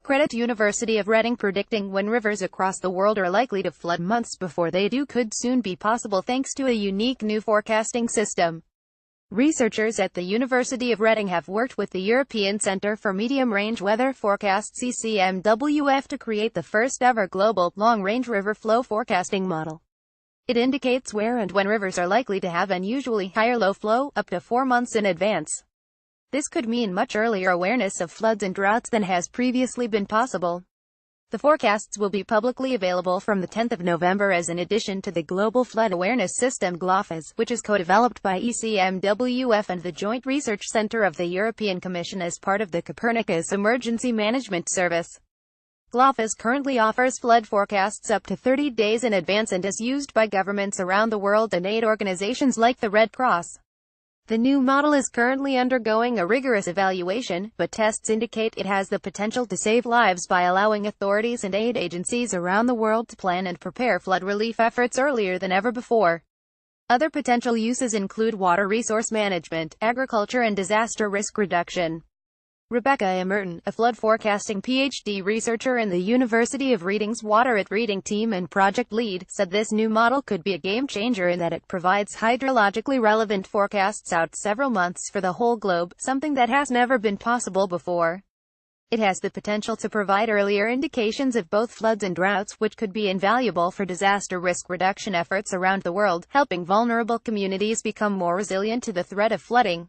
Credit University of Reading predicting when rivers across the world are likely to flood months before they do could soon be possible thanks to a unique new forecasting system. Researchers at the University of Reading have worked with the European Centre for Medium-Range Weather Forecasts (ECMWF) to create the first-ever global, long-range river flow forecasting model. It indicates where and when rivers are likely to have unusually higher low flow, up to 4 months in advance. This could mean much earlier awareness of floods and droughts than has previously been possible. The forecasts will be publicly available from the 10th of November as an addition to the Global Flood Awareness System (GLOFAS), which is co-developed by ECMWF and the Joint Research Centre of the European Commission as part of the Copernicus Emergency Management Service. GLOFAS currently offers flood forecasts up to 30 days in advance and is used by governments around the world and aid organizations like the Red Cross. The new model is currently undergoing a rigorous evaluation, but tests indicate it has the potential to save lives by allowing authorities and aid agencies around the world to plan and prepare flood relief efforts earlier than ever before. Other potential uses include water resource management, agriculture and disaster risk reduction. Rebecca Emerton, a flood forecasting PhD researcher in the University of Reading's Water at Reading team and project lead, said this new model could be a game-changer in that it provides hydrologically relevant forecasts out several months for the whole globe, something that has never been possible before. It has the potential to provide earlier indications of both floods and droughts, which could be invaluable for disaster risk reduction efforts around the world, helping vulnerable communities become more resilient to the threat of flooding.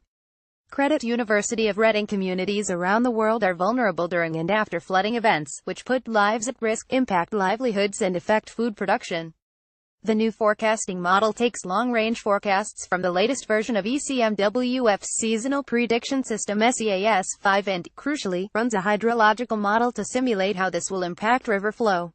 Credit University of Reading communities around the world are vulnerable during and after flooding events, which put lives at risk, impact livelihoods and affect food production. The new forecasting model takes long-range forecasts from the latest version of ECMWF's Seasonal Prediction System (SEAS-5) and, crucially, runs a hydrological model to simulate how this will impact river flow.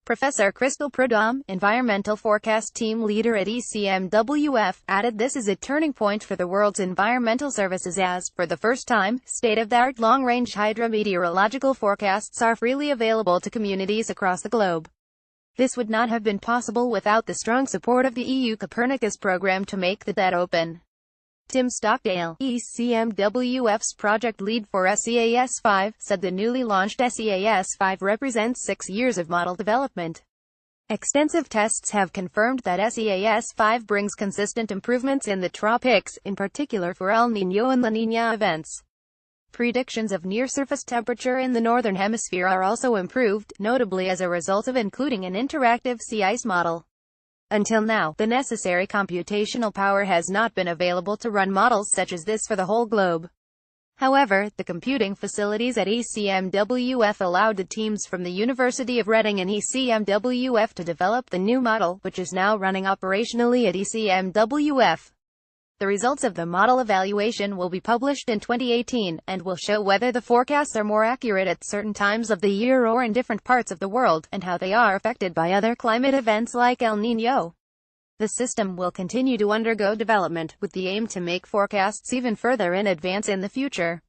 Professor Crystal Prudhomme, environmental forecast team leader at ECMWF, added this is a turning point for the world's environmental services as, for the first time, state-of-the-art long-range hydrometeorological forecasts are freely available to communities across the globe. This would not have been possible without the strong support of the EU Copernicus program to make the data open. Tim Stockdale, ECMWF's project lead for SEAS-5, said the newly launched SEAS-5 represents 6 years of model development. Extensive tests have confirmed that SEAS-5 brings consistent improvements in the tropics, in particular for El Niño and La Niña events. Predictions of near-surface temperature in the northern hemisphere are also improved, notably as a result of including an interactive sea ice model. Until now, the necessary computational power has not been available to run models such as this for the whole globe. However, the computing facilities at ECMWF allowed the teams from the University of Reading and ECMWF to develop the new model, which is now running operationally at ECMWF. The results of the model evaluation will be published in 2018, and will show whether the forecasts are more accurate at certain times of the year or in different parts of the world, and how they are affected by other climate events like El Niño. The system will continue to undergo development, with the aim to make forecasts even further in advance in the future.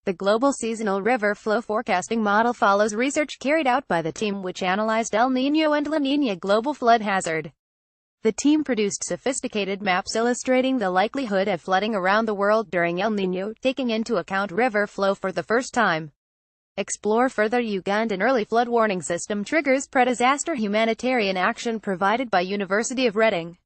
The Global Seasonal River Flow Forecasting Model follows research carried out by the team which analyzed El Niño and La Niña global flood hazard. The team produced sophisticated maps illustrating the likelihood of flooding around the world during El Niño, taking into account river flow for the first time. Explore further. Ugandan early flood warning system triggers pre-disaster humanitarian action provided by University of Reading.